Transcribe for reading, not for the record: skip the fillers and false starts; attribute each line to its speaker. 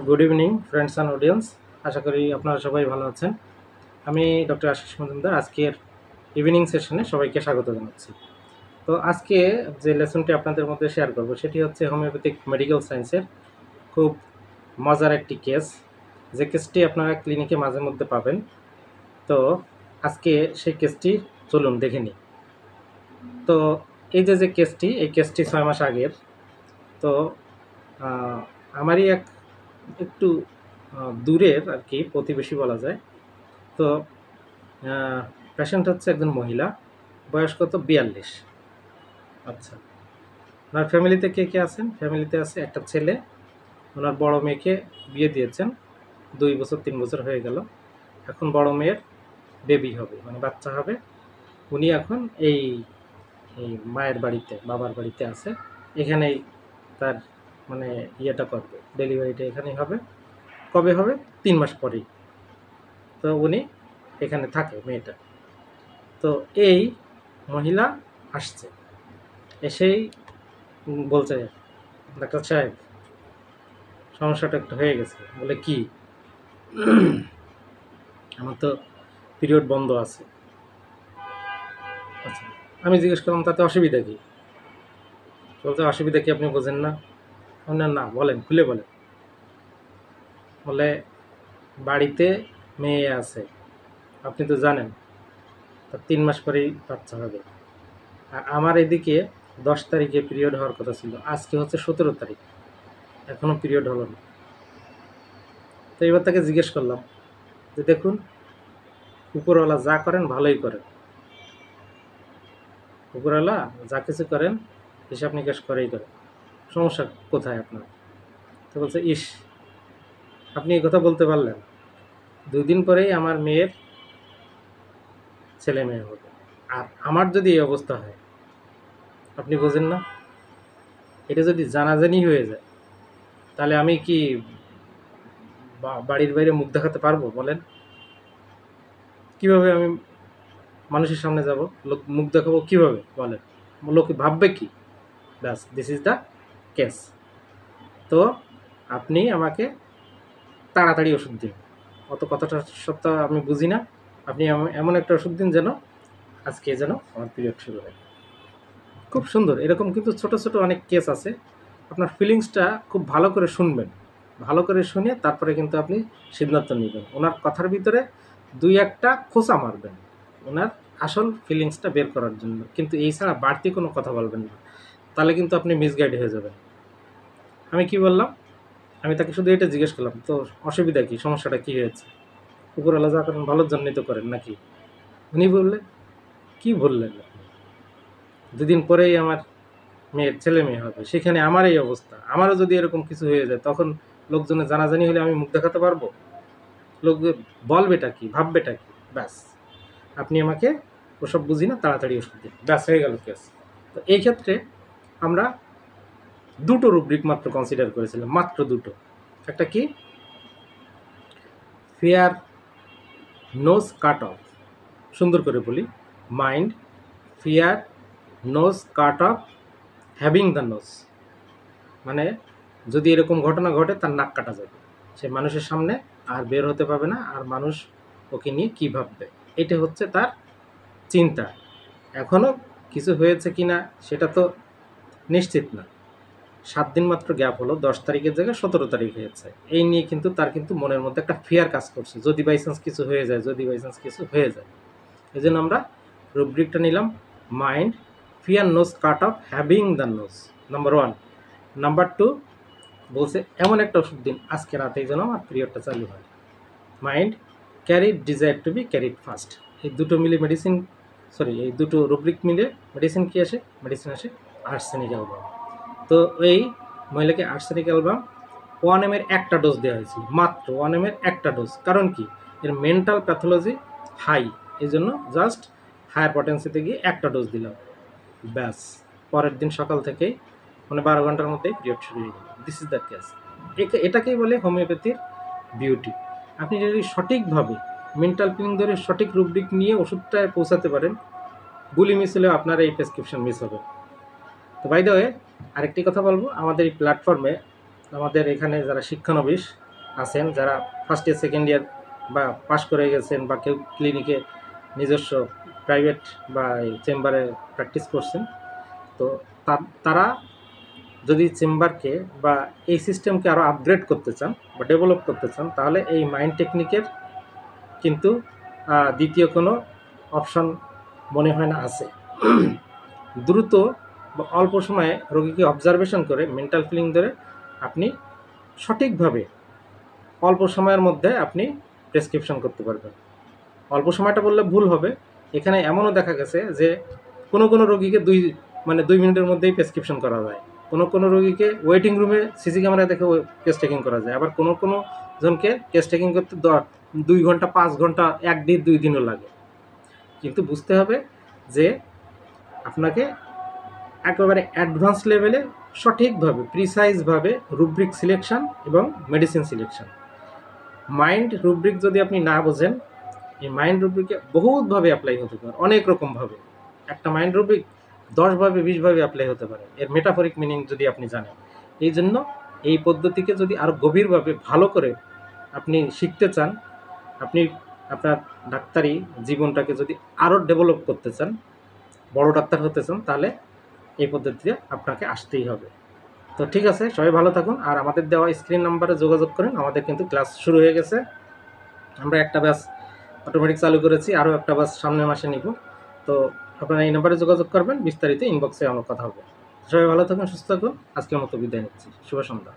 Speaker 1: Good evening friends and audience. আশা করি আপনারা সবাই ভালো আছেন। আমি ডক্টর আশিস মজুমদার আজকের ইভিনিং সেশনে সবাইকে স্বাগত জানাচ্ছি। তো আজকে যে লেসনটি আপনাদের মধ্যে শেয়ার করব সেটি হচ্ছে হোমিওপ্যাথিক মেডিকেল সায়েন্সের খুব মজার একটি কেস, যে কেসটি আপনারা ক্লিনিকে মাঝে মধ্যে পাবেন। তো আজকে সেই কেসটি চলুন দেখে নিই। তো এই যে কেসটি, এই কেসটি 6 মাস আগের। তো আমারই একটু দূরের আর কি প্রতিবেশী বলা যায়। তো পেশেন্ট হচ্ছে একজন মহিলা, বয়স কত 42। আচ্ছা, ওনার ফ্যামিলিতে কে কে আছেন? ফ্যামিলিতে আছে একটা ছেলে, ওনার বড় মেয়েকে বিয়ে দিয়েছেন, 2 বছর 3 বছর হয়ে গেল। এখন বড় মেয়ের বেবি হবে, মানে বাচ্চা হবে। উনি এখন এই এই মায়ের বাড়িতে, বাবার বাড়িতে আছে। এখানেই তার মানে ইয়েটা করবে, ডেলিভারিটা এখানেই হবে। কবে হবে? 3 মাস পরেই। তো উনি এখানে থাকে, মেয়েটা। তো এই মহিলা আসছে, এসেই বলছে, ডাক্তার সাহেব সমস্যাটা একটু হয়ে গেছে। বলে কি? আমার তো পিরিয়ড বন্ধ আছে। আচ্ছা, আমি জিজ্ঞেস করলাম তাতে অসুবিধা কি? বলতে অসুবিধা কি আপনি বোঝেন না? না না, বলেন, খুলে বলেন। বলে বাড়িতে মেয়ে আছে, আপনি তো জানেন, তার 3 মাস পরেই বাচ্চা হবে। আর আমার এদিকে 10 তারিখে পিরিয়ড হওয়ার কথা ছিল, আজকে হচ্ছে 17 তারিখ, এখনো পিরিয়ড হলো না। তো এবার তাকে জিজ্ঞেস করলাম যে দেখুন, উপরওয়ালা যা করেন ভালোই করেন, উপরওয়ালা যা কিছু করেন হিসাব নিকাশ করেই করেন, সমস্যা কোথায় আপনার? তো বলছে, ইস, আপনি এই কথা বলতে পারলেন, 2 দিন পরেই আমার মেয়ের ছেলে মেয়ে হবে, আর আমার যদি এই অবস্থা হয়, আপনি বোঝেন না? এটা যদি জানাজানি হয়ে যায়, তাহলে আমি কি বাড়ির বাইরে মুখ দেখাতে পারবো বলেন? কিভাবে আমি মানুষের সামনে যাব, লোক মুখ দেখাবো কিভাবে বলেন? লোকে ভাববে কি? ব্যাস, দিস ইজ দ্য কেস। তো আপনি আমাকে তাড়াতাড়ি ওষুধ দিন, অত কথাটা সত্য আমি বুঝি না। আপনি এমন একটা ওষুধ দিন যেন আজকে যেন আমার পিরিয়ড শুরু হয়। খুব সুন্দর, এরকম কিন্তু ছোট ছোট অনেক কেস আছে। আপনার ফিলিংসটা খুব ভালো করে শুনবেন, ভালো করে শুনে তারপরে কিন্তু আপনি সিদ্ধান্ত নেবেন। ওনার কথার ভিতরে 2-1টা খোঁচা মারবেন ওনার আসল ফিলিংসটা বের করার জন্য, কিন্তু এই ছাড়া বাড়তি কোনো কথা বলবেন না, তাহলে কিন্তু আপনি মিসগাইড হয়ে যাবেন। আমি কি বললাম? আমি তাকে শুধু এটা জিজ্ঞেস করলাম, তো অসুবিধা কি, সমস্যাটা কি হয়েছে? উপরওয়ালা যা করেন ভালোর জন্যই তো করেন নাকি? উনি বললেন, কি বললেন আপনি? 2 দিন পরেই আমার মেয়ের ছেলে মেয়ে হবে, সেখানে আমার এই অবস্থা। আমারও যদি এরকম কিছু হয়ে যায়, তখন লোকজনের জানাজানি হলে আমি মুখ দেখাতে পারবো? লোক বলবেটা কি, ভাববেটা কি? ব্যাস, আপনি আমাকে ওসব বুঝি না, তাড়াতাড়ি ওষুধ দিন, ব্যাস হয়ে গেল কেস। তো এই ক্ষেত্রে আমরা 2টো রুব্রিক মাত্র কনসিডার করেছিলাম, মাত্র 2টো। একটা কি? Fair nose cut off. সুন্দর করে বলি, mind fear nose cut off having the nose, মানে যদি এরকম ঘটনা ঘটে তার নাক কাটা যাবে, সে মানুষের সামনে আর বের হতে পারবে না, আর মানুষ ওকে নিয়ে কী ভাববে, এটা হচ্ছে তার চিন্তা। এখনও কিছু হয়েছে কি না সেটা তো নিশ্চিত না। 7 দিন মাত্র গ্যাপ হলো, 10 তারিখের জায়গায় 17 তারিখ হয়েছে। এই নিয়ে কিন্তু তার কিন্তু মনের মধ্যে একটা ফিয়ার কাজ করছে, যদি বাই চান্স কিছু হয়ে যায়, যদি বাই চান্স কিছু হয়ে যায়। এই জন্য আমরা রুব্রিকটা নিলাম, mind fear nose cut off having the nose, number 1। Number 2 বলছে এমন একটা ওষুধ দিন আজকে রাতেই যেন আমার পিরিয়ডটা চালু হয়। Mind carried desire to be carried fast. এই দুটো মিলে মেডিসিন, এই দুটো রুব্রিক মিলে মেডিসিন কি আসে? মেডিসিন আসে আর্সেনিক অ্যালবাম। তো এই মহিলাকে আর্সেনিক অ্যালবাম 1 ml একটা ডোজ দেওয়া হয়েছিল, মাত্র 1 ml একটা ডোজ। কারণ কি? এর মেন্টাল প্যাথোলজি হাই, এই জন্য জাস্ট হায়ার পটেন্সিতে গিয়ে একটা ডোজ দিলাম, ব্যাস। পরের দিন সকাল থেকেই মানে 12 ঘন্টার মধ্যেই পিরিয়ড শুরু হয়ে গেল। This is the case. এটাকেই বলে হোমিওপ্যাথির বিউটি। আপনি যদি সঠিকভাবে মেন্টাল ফিলিং ধরে সঠিক রুব্রিক নিয়ে ওষুধটা পৌঁছাতে পারেন, গুলি মিস হলেও আপনার এই প্রেসক্রিপশন মিস হবে। তো বাই দ্য ওয়ে, আরেকটি কথা বলবো, আমাদের এই প্ল্যাটফর্মে আমাদের এখানে যারা শিক্ষানবিশ আছেন, যারা ফার্স্ট ইয়ার সেকেন্ড ইয়ার বা পাশ করে গেছেন, বা কেউ ক্লিনিকে নিজস্ব প্রাইভেট বা চেম্বারে প্র্যাকটিস করছেন, তো তারা যদি চেম্বারকে বা এই সিস্টেমকে আরও আপগ্রেড করতে চান বা ডেভেলপ করতে চান, তাহলে এই মাইন্ড টেকনিকের কিন্তু দ্বিতীয় কোনো অপশন মনে হয় না আছে। দ্রুত বা অল্প সময়ে রোগীকে অবজারভেশন করে মেন্টাল ফিলিং ধরে আপনি সঠিকভাবে অল্প সময়ের মধ্যে আপনি প্রেসক্রিপশন করতে পারবেন। অল্প সময়টা বললে ভুল হবে, এখানে এমনও দেখা গেছে যে কোনো রোগীকে 2 মিনিটের মধ্যেই প্রেসক্রিপশন করা যায়, কোনো রোগীকে ওয়েটিং রুমে সিসি ক্যামেরা দেখে কেস টেকিং করা যায়, আবার কোনো জনকে কেস টেকিং করতে 2 ঘন্টা 5 ঘন্টা 1 দিন 2 দিনও লাগে। কিন্তু বুঝতে হবে যে আপনাকে একেবারে অ্যাডভান্স লেভেলে সঠিকভাবে প্রিসাইজভাবে রুব্রিক সিলেকশন এবং মেডিসিন সিলেকশন। মাইন্ড রুব্রিক যদি আপনি না বোঝেন, এই মাইন্ড রুব্রিকে বহুতভাবে অ্যাপ্লাই হতে পারে, অনেক রকমভাবে। একটা মাইন্ড রুব্রিক 10ভাবে 20ভাবে অ্যাপ্লাই হতে পারে, এর মেটাফরিক মিনিং যদি আপনি জানেন। এই জন্য এই পদ্ধতিকে যদি আরও গভীরভাবে ভালো করে আপনি শিখতে চান, আপনি আপনার ডাক্তারি জীবনটাকে যদি আরও ডেভেলপ করতে চান, বড় ডাক্তার হতে চান, তাহলে এই পদ্ধতিতে আপনাকে আসতেই হবে। তো ঠিক আছে, সবাই ভালো থাকুন, আর আমাদের দেওয়া স্ক্রিন নাম্বারে যোগাযোগ করেন। আমাদের কিন্তু ক্লাস শুরু হয়ে গেছে, আমরা একটা ব্যাচ অটোমেটিক চালু করেছি, আরও একটা ব্যাচ সামনের মাসে নিব। তো আপনারা এই নাম্বারে যোগাযোগ করবেন, বিস্তারিত ইনবক্সে আমার কথা হবে। সবাই ভালো থাকুন, সুস্থ থাকুন, আজকের মতো বিদায় নিচ্ছি। শুভ সন্ধ্যা।